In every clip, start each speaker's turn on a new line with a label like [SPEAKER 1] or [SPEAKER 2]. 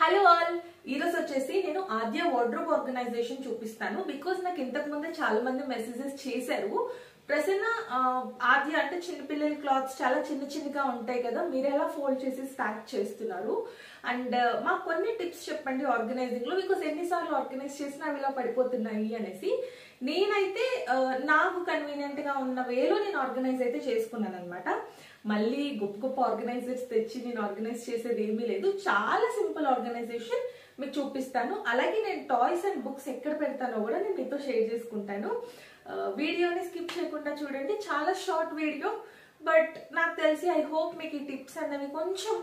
[SPEAKER 1] Hello all, ఈరోజు వచ్చేసి నేను ఆద్య వార్డ్రోబ్ ఆర్గనైజేషన్ చూపిస్తాను. బికాస్ నాకు ఇంతకు ముందే చాలా మంది మెసేజెస్ చేశారు. ప్రసన్న ఆద్య అంటే చిన్నపిల్లల క్లాత్స్ చాలా చిన్నగా ఉంటాయి కదా, మీరు ఎలా ఫోల్డ్ చేసి స్టాక్ చేస్తున్నారు అండ్ మాకు కొన్ని టిప్స్ చెప్పండి ఆర్గనైజింగ్ లో. బికాస్ ఎన్నిసార్లు ఆర్గనైజ్ చేసినా అవి ఇలా పడిపోతున్నాయి అనేసి నేనైతే నాకు కన్వీనియంట్ గా ఉన్న వేలో నేను ఆర్గనైజ్ అయితే చేసుకున్నాను అనమాట. మళ్ళీ గొప్ప గొప్ప ఆర్గనైజర్స్ తెచ్చి నేను ఆర్గనైజ్ చేసేది ఏమీ లేదు. చాలా సింపుల్ ఆర్గనైజేషన్ మీకు చూపిస్తాను. అలాగే నేను టాయ్స్ అండ్ బుక్స్ ఎక్కడ పెడతానో కూడా నేను మీతో షేర్ చేసుకుంటాను. వీడియోని స్కిప్ చేయకుండా చూడండి, చాలా షార్ట్ వీడియో, బట్ నాకు తెలిసి ఐ హోప్ మీకు ఈ టిప్స్ అన్నవి కొంచెం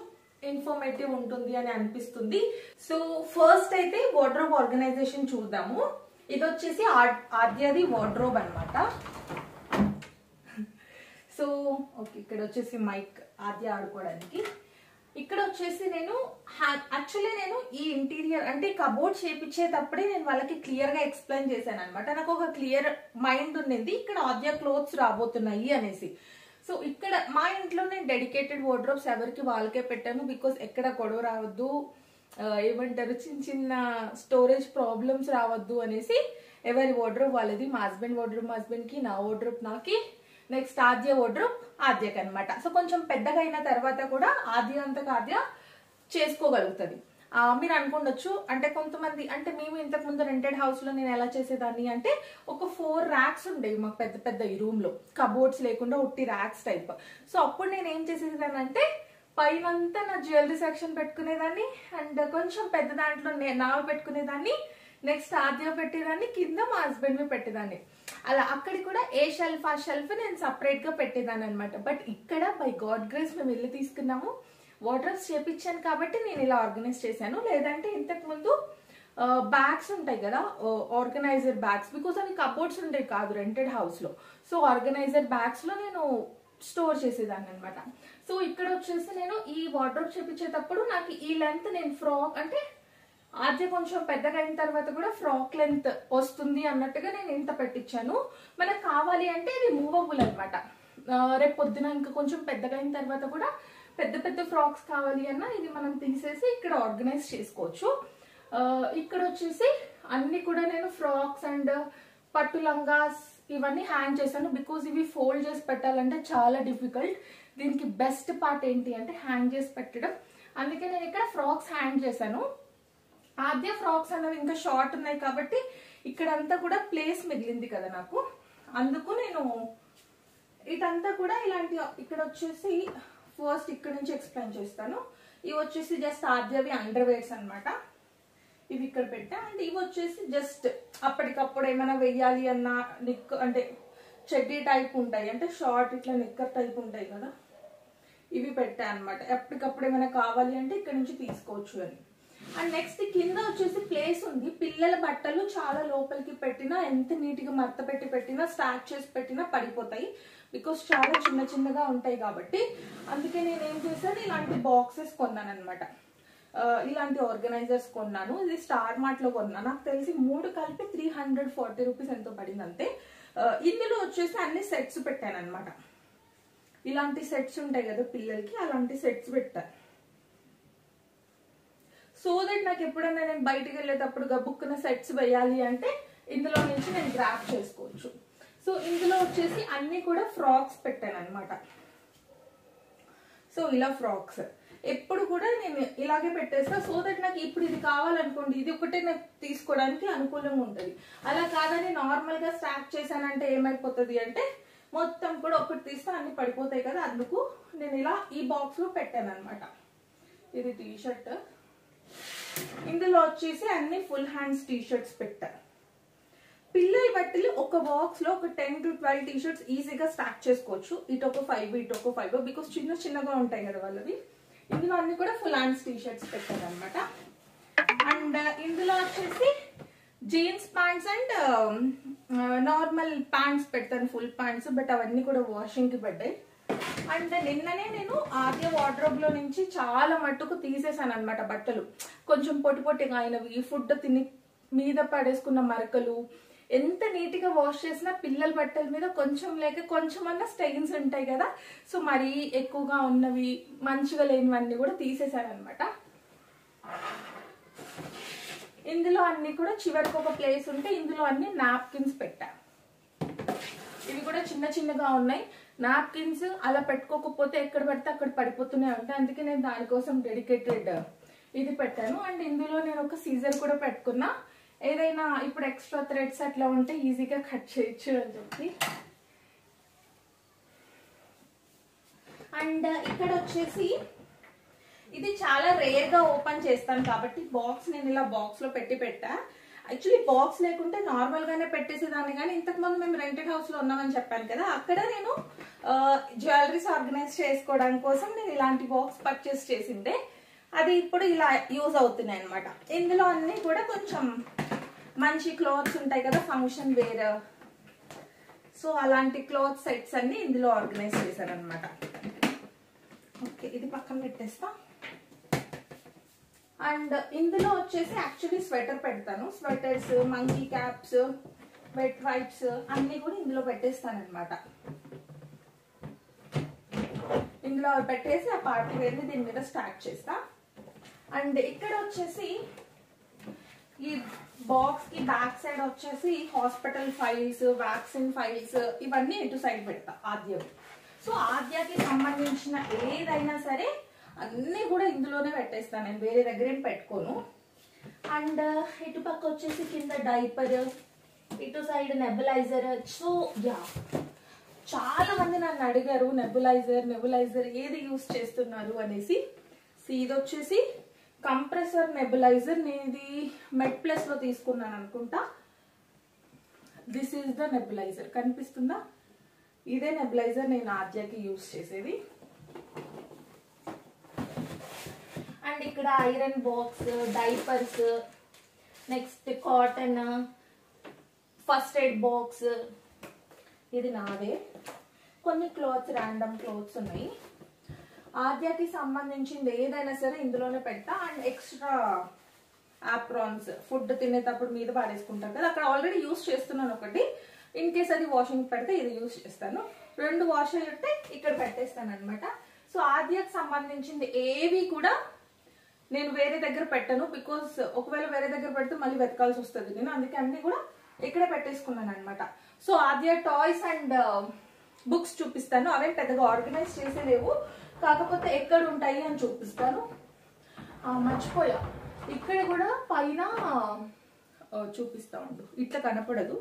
[SPEAKER 1] ఇన్ఫర్మేటివ్ ఉంటుంది అని అనిపిస్తుంది. సో ఫస్ట్ అయితే వార్డ్రోబ్ ఆర్గనైజేషన్ చూద్దాము. ఇది వచ్చేసి ఆద్యది వార్డ్రోబ్ అనమాట. సో ఓకే, ఇక్కడ వచ్చేసి మైక్ ఆద్య ఆడుకోవడానికి. ఇక్కడ వచ్చేసి నేను యాక్చువల్లీ నేను ఈ ఇంటీరియర్ అంటే కబోర్డ్ చేపించేటప్పుడే నేను వాళ్ళకి క్లియర్ గా ఎక్స్ప్లెయిన్ చేశాను అనమాట. నాకు ఒక క్లియర్ మైండ్ ఉన్నది ఇక్కడ ఆద్య క్లోత్స్ రాబోతున్నాయి అనేసి. సో ఇక్కడ మా ఇంట్లో నేను డెడికేటెడ్ వార్డ్రోబ్స్ ఎవరికి వాళ్ళకే పెట్టాను. బికాస్ ఎక్కడ గొడవ రావద్దు, ఏమంటారు చిన్న స్టోరేజ్ ప్రాబ్లమ్స్ రావద్దు అనేసి ఎవరి వార్డ్రోబ్ వాళ్ళది. మా హస్బెండ్ వార్డ్రోబ్ మా హస్బెండ్ కి, నా వార్డ్రోబ్ నాకి, నెక్స్ట్ ఆద్య వార్డ్రోబ్ ఆద్యకి అనమాట. సో కొంచెం పెద్దగా అయిన తర్వాత కూడా ఆద్య అంతగా ఆద్య చేసుకోగలుగుతుంది. మీరు అనుకోండొచ్చు, అంటే కొంతమంది అంటే మేము ఇంతకు ముందు రెంటెడ్ హౌస్ లో నేను ఎలా చేసేదాన్ని అంటే ఒక 4 ర్యాక్స్ ఉండేవి మాకు పెద్ద పెద్ద ఈ రూమ్ లో, కబోర్డ్స్ లేకుండా ఉట్టి ర్యాక్స్ టైప్. సో అప్పుడు నేను ఏం చేసేదాన్ని అంటే పైనంతా నా జ్యువెలరీ సెక్షన్ పెట్టుకునేదాన్ని అండ్ కొంచెం పెద్ద దాంట్లో నావి పెట్టుకునేదాన్ని, నెక్స్ట్ ఆద్య పెట్టేదాన్ని, కింద మా హస్బెండ్ పెట్టేదాన్ని. అలా అక్కడి కూడా ఏ షెల్ఫ్ ఆ షెల్ఫ్ నేను సపరేట్ గా పెట్టేదాన్ని అనమాట. బట్ ఇక్కడ బై గాడ్ గ్రేస్ మేము ఇల్లు తీసుకున్నాము, వార్డ్రోబ్స్ చేపించాను కాబట్టి నేను ఇలా ఆర్గనైజ్ చేశాను. లేదంటే ఇంతకు ముందు బ్యాగ్స్ ఉంటాయి కదా, ఆర్గనైజర్ బ్యాగ్స్, బికాస్ అవి కబోర్డ్స్ ఉండేవి కాదు రెంటెడ్ హౌస్ లో. సో ఆర్గనైజర్ బ్యాగ్స్ లో నేను స్టోర్ చేసేదాన్ని అనమాట. సో ఇక్కడ వచ్చేసి నేను ఈ వార్డ్రోబ్ చేపించేటప్పుడు నాకు ఈ లెంత్ నేను ఫ్రాక్ అంటే ఆద్య కొంచెం పెద్దగా అయిన తర్వాత కూడా ఫ్రాక్ లెంత్ వస్తుంది అన్నట్టుగా నేను ఇంత పెట్టించాను. మనకు కావాలి అంటే ఇది మూవబుల్ అనమాట. రేపు పొద్దున ఇంకా కొంచెం పెద్దగా అయిన తర్వాత కూడా పెద్ద పెద్ద ఫ్రాక్స్ కావాలి అన్నా ఇది మనం తీసేసి ఇక్కడ ఆర్గనైజ్ చేసుకోవచ్చు. ఇక్కడ వచ్చేసి అన్ని కూడా నేను ఫ్రాక్స్ అండ్ పట్టు లంగాస్ ఇవన్నీ హ్యాంగ్ చేశాను. బికాజ్ ఇవి ఫోల్డ్ చేసి పెట్టాలంటే చాలా డిఫికల్ట్. దీనికి బెస్ట్ పార్ట్ ఏంటి అంటే హ్యాంగ్ చేసి పెట్టడం. అందుకే నేను ఇక్కడ ఫ్రాక్స్ హ్యాంగ్ చేశాను. ఆద్య ఫ్రాక్స్ అనేవి ఇంకా షార్ట్ ఉన్నాయి కాబట్టి ఇక్కడంతా కూడా ప్లేస్ మిగిలింది కదా నాకు, అందుకు నేను ఇదంతా కూడా ఇలాంటి ఇక్కడ వచ్చేసి ఫస్ట్ ఇక్కడ నుంచి ఎక్స్ప్లెయిన్ చేస్తాను. ఇవి వచ్చేసి జస్ట్ ఆద్యవి అండర్ వేర్స్ అనమాట. ఇవి ఇక్కడ పెట్టా. అండ్ ఇవి వచ్చేసి జస్ట్ అప్పటికప్పుడు ఏమైనా వెయ్యాలి అన్న నిక్ అంటే చెడ్డీ టైప్ ఉంటాయి, అంటే షార్ట్ ఇట్లా నిక్కర్ టైప్ ఉంటాయి కదా, ఇవి పెట్టా అనమాట. ఎప్పటికప్పుడు ఏమైనా కావాలి అంటే ఇక్కడ నుంచి తీసుకోవచ్చు అని. అండ్ నెక్స్ట్ కింద వచ్చేసి ప్లేస్ ఉంది. పిల్లల బట్టలు చాలా లోపలికి పెట్టినా, ఎంత నీట్ గా మడత పెట్టి పెట్టినా, స్టాక్ చేసి పెట్టినా పడిపోతాయి. బికాస్ చాలా చిన్నగా ఉంటాయి కాబట్టి. అందుకే నేను ఏం చేశాను, ఇలాంటి బాక్సెస్ కొన్నాను అనమాట. ఇలాంటి ఆర్గనైజర్స్ కొన్నాను. ఇది స్టార్ మార్ట్ లో కొన్నాను. నాకు తెలిసి 3 కలిపి 340 రూపీస్ ఎంతో పడింది అంతే. ఇందులో వచ్చేసి అన్ని సెట్స్ పెట్టాను అనమాట. ఇలాంటి సెట్స్ ఉంటాయి కదా పిల్లలకి, అలాంటి సెట్స్ పెట్టాను. సో దట్ నాకు ఎప్పుడైనా నేను బయటకు వెళ్ళేటప్పుడు గబుక్కున సెట్స్ వేయాలి అంటే ఇందులో నుంచి నేను గ్రాప్ చేసుకోవచ్చు. సో ఇందులో వచ్చేసి అన్ని కూడా ఫ్రాక్స్ పెట్టాను అనమాట. సో ఇలా ఫ్రాక్స్ ఎప్పుడు కూడా నేను ఇలాగే పెట్టేస్తా. సో దట్ నాకు ఇప్పుడు ఇది కావాలనుకోండి, ఇది ఒకటే నాకు తీసుకోవడానికి అనుకూలంగా ఉంటుంది. అలా కాదని నార్మల్ గా స్టాక్ చేశానంటే ఏమైపోతుంది అంటే మొత్తం కూడా ఒకటి తీస్తే అన్ని పడిపోతాయి కదా, అందుకు నేను ఇలా ఈ బాక్స్ లో పెట్టాను అనమాట. ఇది టీ షర్ట్. ఇందులో వచ్చేసి అన్ని ఫుల్ హ్యాండ్స్ టీ షర్ట్స్ పెట్టా. పిల్లల బట్టలు ఒక బాక్స్ లో ఒక 10 to 12 టీ షర్ట్స్ ఈజీగా స్టాక్ చేసుకోవచ్చు. ఇటు ఒక 5 ఇటు ఒక 5 బికాస్ చిన్నగా ఉంటాయి కదా వాళ్ళవి. ఇందులో అన్ని కూడా ఫుల్ హ్యాండ్స్ టీ షర్ట్స్ పెట్టాను అనమాట. అండ్ ఇందులో వచ్చేసి jeans pants and normal pants పెడతాను, ఫుల్ ప్యాంట్స్, బట్ అవన్నీ కూడా వాషింగ్ కి పడ్డాయి. అండ్ నిన్ననే నేను ఆద్య వార్డ్రోబ్ లో నుంచి చాలా మట్టుకు తీసేసాను అనమాట బట్టలు. కొంచెం పొట్టిగా అయినవి, ఫుడ్ తిని మీద పడేసుకున్న మరకలు, ఎంత నీట్ గా వాష్ చేసినా పిల్లల బట్టల మీద కొంచెం లేక కొంచెమన్నా స్టెయిన్స్ ఉంటాయి కదా. సో మరీ ఎక్కువగా ఉన్నవి మంచిగా లేనివన్నీ కూడా తీసేసాను అనమాట. అన్ని కూడా చివరికి ఒక ప్లేస్ ఉంటే ఇందులో అన్ని నాప్కిన్స్ పెట్టా. ఇవి కూడా చిన్న చిన్నగా ఉన్నాయి. నాప్కిన్స్ అలా పెట్టుకోకపోతే ఎక్కడ పడితే అక్కడ పడిపోతూనే ఉంటాయి. అందుకే నేను దానికోసం డెడికేటెడ్ ఇది పెట్టాను. అండ్ ఇందులో నేను ఒక సీజర్ కూడా పెట్టుకున్నా, ఏదైనా ఇప్పుడు ఎక్స్ట్రా థ్రెడ్స్ అట్లా ఉంటే ఈజీగా కట్ చేయొచ్చు అని చెప్పి. అండ్ ఇక్కడ వచ్చేసి ఇది చాలా రేర్ గా ఓపెన్ చేస్తాను కాబట్టి బాక్స్ నేను ఇలా బాక్స్ లో పెట్టా. యాక్చువల్లీ బాక్స్ లేకుంటే నార్మల్ గానే పెట్టేసేదాన్ని, కానీ ఇంతకు ముందు మేము రెంటెడ్ హౌస్ లో ఉన్నామని చెప్పాను కదా, అక్కడ నేను జ్యువెలరీస్ ఆర్గనైజ్ చేసుకోవడానికి కోసం నేను ఇలాంటి బాక్స్ పర్చేస్ చేసిండే. అది ఇప్పుడు ఇలా యూజ్ అవుతున్నాయి అనమాట. ఇందులో అన్ని కూడా కొంచెం మంచి క్లోత్స్ ఉంటాయి కదా, ఫంక్షన్ వేర్, సో అలాంటి క్లోత్ సెట్స్ అన్ని ఇందులో ఆర్గనైజ్ చేశాను అనమాట. ఓకే, ఇది పక్కన పెట్టేస్తా. అండ్ ఇందులో వచ్చేసి యాక్చువల్లీ స్వెటర్ పెడతాను. Sweaters, monkey caps, wet wipes అన్ని కూడా ఇందులో పెట్టేస్తాను అనమాట. ఇందులో పెట్టేసి ఆ పార్టీ వేర్ని దీని మీద స్టార్ట్ చేస్తా. అండ్ ఇక్కడ వచ్చేసి ఈ బాక్స్ కి బ్యాక్ సైడ్ వచ్చేసి హాస్పిటల్ ఫైల్స్, వ్యాక్సిన్ ఫైల్స్ ఇవన్నీ ఇటు సైడ్ పెడతా ఆద్య. సో ఆద్యకి సంబంధించిన ఏదైనా సరే అన్నీ కూడా ఇందులోనే పెట్టేస్తాను నేను, వేరే దగ్గర ఏం పెట్టుకోను. అండ్ ఇటు పక్క వచ్చేసి కింద డైపర్, ఇటు సైడ్ నెబులైజర్. సో యా, చాలా మంది నన్ను అడిగారు నెబులైజర్ ఏది యూస్ చేస్తున్నారు అనేసి. ఇది వచ్చేసి కంప్రెసర్ నెబులైజర్. నేను ఇది మెడ్ ప్లస్ లో తీసుకున్నాను అనుకుంటా. దిస్ ఈస్ ద నెబులైజర్, కనిపిస్తుందా? ఇదే నెబులైజర్ నేను ఆద్యకి యూస్ చేసేది. అండ్ ఇక్కడ iron box, diapers, next cotton, first aid box, ఇది నాదే. కొన్ని క్లాత్స్, ర్యాండమ్ క్లాత్స్ ఉన్నాయి. ఆద్యకి సంబంధించింది ఏదైనా సరే ఇందులోనే పెడతా. అండ్ ఎక్స్ట్రా ఆప్రాన్స్, ఫుడ్ తినేటప్పుడు మీద పాడేసుకుంటారు కదా, అక్కడ ఆల్రెడీ యూస్ చేస్తున్నాను ఒకటి. ఇన్ కేస్ అది వాషింగ్ పెడితే ఇది యూస్ చేస్తాను. 2 వాష్ అయితే ఇక్కడ పెట్టేస్తాను అనమాట. సో ఆద్యకి సంబంధించింది ఏవి కూడా నేను వేరే దగ్గర పెట్టను, బికాస్ ఒకవేళ వేరే దగ్గర పెడితే మళ్ళీ వెతకాల్సి వస్తుంది నేను, అందుకే అన్ని కూడా ఇక్కడే పెట్టేసుకున్నాను అనమాట. So Aadya toys and books చూపిస్తాను. అవే పెద్దగా ఆర్గనైజ్ చేసేలేవు, కాకపోతే ఎక్కడ ఉంటాయి అని చూపిస్తాను. మర్చిపోయా, ఇక్కడ కూడా పైన చూపిస్తా ఉండు, ఇట్లా కనపడదు.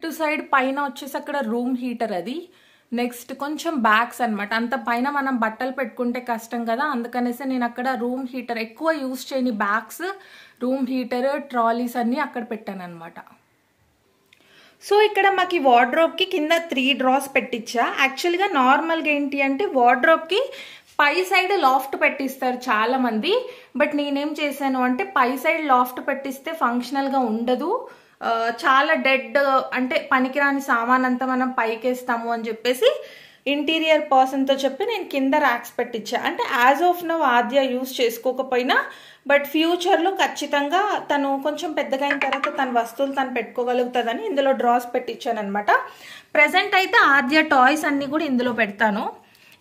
[SPEAKER 1] ఇటు సైడ్ పైన వచ్చేసి అక్కడ రూమ్ హీటర్, అది నెక్స్ట్ కొంచెం బ్యాగ్స్ అనమాట. అంత పైన మనం బట్టలు పెట్టుకుంటే కష్టం కదా, అందుకనేసి నేను అక్కడ రూమ్ హీటర్ ఎక్కువ యూజ్ చేయని బ్యాగ్స్, రూమ్ హీటర్, ట్రాలీస్ అన్ని అక్కడ పెట్టాను అనమాట. సో ఇక్కడ మాకు ఈ వార్డ్రోబ్కి కింద 3 డ్రాస్ పెట్టించా. యాక్చువల్గా నార్మల్గా ఏంటి అంటే వార్డ్రోబ్కి పై సైడ్ లాఫ్ట్ పెట్టిస్తారు చాలా మంది, బట్ నేనేం చేశాను అంటే పై సైడ్ లాఫ్ట్ పెట్టిస్తే ఫంక్షనల్గా ఉండదు, చాలా డెడ్ అంటే పనికిరాని సామాన్ అంతా మనం పైకేస్తాము అని చెప్పేసి ఇంటీరియర్ పర్సన్తో చెప్పి నేను కింద ర్యాక్స్ పెట్టించా. అంటే as of now Aadya use చేసుకోకపోయినా, బట్ ఫ్యూచర్లో ఖచ్చితంగా తను కొంచెం పెద్దగా అయిన తర్వాత తన వస్తువులు తను పెట్టుకోగలుగుతుందని ఇందులో డ్రాస్ పెట్టించాను అనమాట. ప్రజెంట్ అయితే ఆద్య టాయ్స్ అన్నీ కూడా ఇందులో పెడతాను.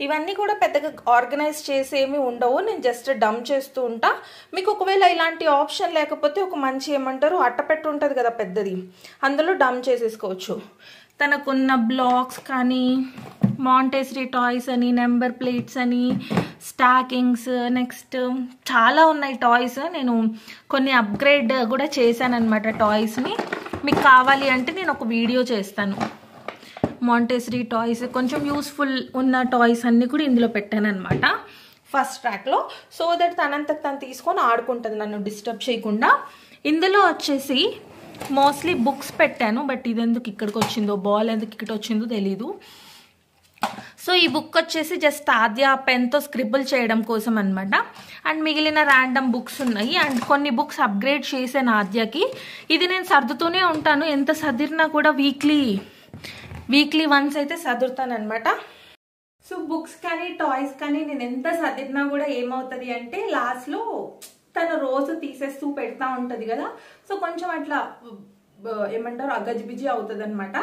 [SPEAKER 1] ఇవన్నీ కూడా పెద్దగా ఆర్గనైజ్ చేసేమి ఉండవు, నేను జస్ట్ డంప్ చేస్తూ ఉంటా. మీకు ఒకవేళ ఇలాంటి ఆప్షన్ లేకపోతే ఒక మంచి ఏమంటారు అట్టపెట్టు ఉంటుంది కదా పెద్దది, అందులో డంప్ చేసేసుకోవచ్చు. తనకున్న బ్లాక్స్ కానీ, మాంటెసరీ టాయ్స్ అని, నెంబర్ ప్లేట్స్ అని, స్టాకింగ్స్, నెక్స్ట్ చాలా ఉన్నాయి టాయ్స్. నేను కొన్ని అప్గ్రేడ్ కూడా చేశాను అనమాట టాయ్స్ని. మీకు కావాలి అంటే నేను ఒక వీడియో చేస్తాను. మాంటెసరీ టాయ్స్, కొంచెం యూస్ఫుల్ ఉన్న టాయ్స్ అన్నీ కూడా ఇందులో పెట్టాను అనమాట ఫస్ట్ ట్రాక్లో. సో దట్ తనంతకు తను తీసుకొని ఆడుకుంటుంది నన్ను డిస్టర్బ్ చేయకుండా. ఇందులో వచ్చేసి మోస్ట్లీ బుక్స్ పెట్టాను, బట్ ఇది ఎందుకు ఇక్కడికి వచ్చిందో, బాల్ ఎందుకు ఇక్కడ వచ్చిందో తెలీదు. సో ఈ బుక్ వచ్చేసి జస్ట్ ఆద్య పెన్తో స్క్రిబుల్ చేయడం కోసం అనమాట. అండ్ మిగిలిన ర్యాండమ్ బుక్స్ ఉన్నాయి. అండ్ కొన్ని బుక్స్ అప్గ్రేడ్ చేశాను ఆద్యకి. ఇది నేను సర్దుతూనే ఉంటాను, ఎంత సర్దిరినా కూడా వీక్లీ వన్స్ అయితే సదురుతాను అనమాట. సో బుక్స్ కానీ టాయ్స్ కానీ నేను ఎంత సర్దిరినా కూడా ఏమవుతుంది అంటే లాస్ట్లో తను రోజు తీసేస్తూ పెడతా ఉంటుంది కదా, సో కొంచెం అట్లా ఏమంటారు అగజిబిజి అవుతుంది అనమాట.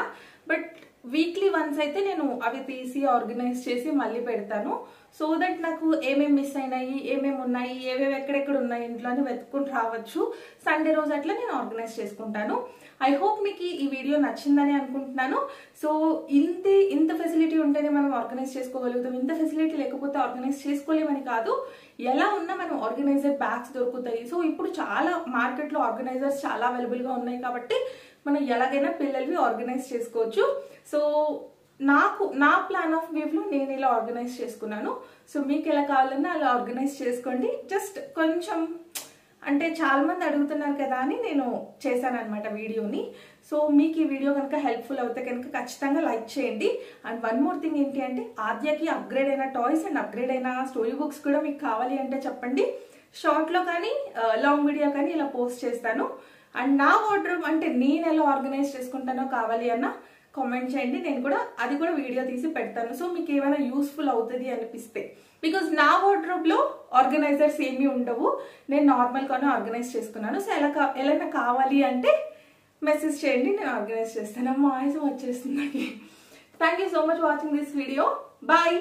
[SPEAKER 1] బట్ వీక్లీ వన్స్ అయితే నేను అవి తీసి ఆర్గనైజ్ చేసి మళ్ళీ పెడతాను. సో దట్ నాకు ఏమేమి మిస్ అయినాయి, ఏమేమి ఉన్నాయి, ఏవేవి ఎక్కడెక్కడ ఉన్నాయి ఇంట్లో అని వెతుక్కుని రావచ్చు. సండే రోజు అట్లా నేను ఆర్గనైజ్ చేసుకుంటాను. ఐ హోప్ మీకు ఈ వీడియో నచ్చిందని అనుకుంటున్నాను. సో ఇంత ఫెసిలిటీ ఉంటేనే మనం ఆర్గనైజ్ చేసుకోగలుగుతాం, ఇంత ఫెసిలిటీ లేకపోతే ఆర్గనైజ్ చేసుకోలేమని కాదు. ఎలా ఉన్నా మనం ఆర్గనైజర్ బ్యాగ్స్ దొరుకుతాయి. సో ఇప్పుడు చాలా మార్కెట్లో ఆర్గనైజర్స్ చాలా అవైలబుల్గా ఉన్నాయి కాబట్టి మనం ఎలాగైనా పిల్లల్ని ఆర్గనైజ్ చేసుకోవచ్చు. సో నా ప్లాన్ ఆఫ్ వ్యూలో నేను ఇలా ఆర్గనైజ్ చేసుకున్నాను. సో మీకు ఎలా కావాలన్నా అలా ఆర్గనైజ్ చేసుకోండి. జస్ట్ కొంచెం అంటే చాలా మంది అడుగుతున్నారు కదా అని నేను చేశాను అనమాట వీడియోని. సో మీకు ఈ వీడియో కనుక హెల్ప్ఫుల్ అవుతే కనుక ఖచ్చితంగా లైక్ చేయండి. అండ్ వన్ మోర్ థింగ్ ఏంటి అంటే ఆద్యకి అప్గ్రేడ్ అయిన టాయ్స్ అండ్ అప్గ్రేడ్ అయిన స్టోరీ బుక్స్ కూడా మీకు కావాలి అంటే చెప్పండి. షార్ట్లో కానీ లాంగ్ వీడియో కానీ ఇలా పోస్ట్ చేస్తాను. అండ్ నా వార్డ్రోబ్ అంటే నేను ఎలా ఆర్గనైజ్ చేసుకుంటానో కావాలి అన్న కామెంట్ చేయండి. నేను కూడా అది కూడా వీడియో తీసి పెడతాను. సో మీకు ఏమైనా యూస్ఫుల్ అవుతుంది అనిపిస్తే, బికాజ్ నా వార్డ్రోబ్లో ఆర్గనైజర్స్ ఏమీ ఉండవు, నేను నార్మల్గానే ఆర్గనైజ్ చేసుకున్నాను. సో ఎలా కావాలి అంటే మెసేజ్ చేయండి, నేను ఆర్గనైజ్ చేస్తాను. మా వాయిస్ వచ్చేస్తుంది. Thank you so much watching this video. Bye.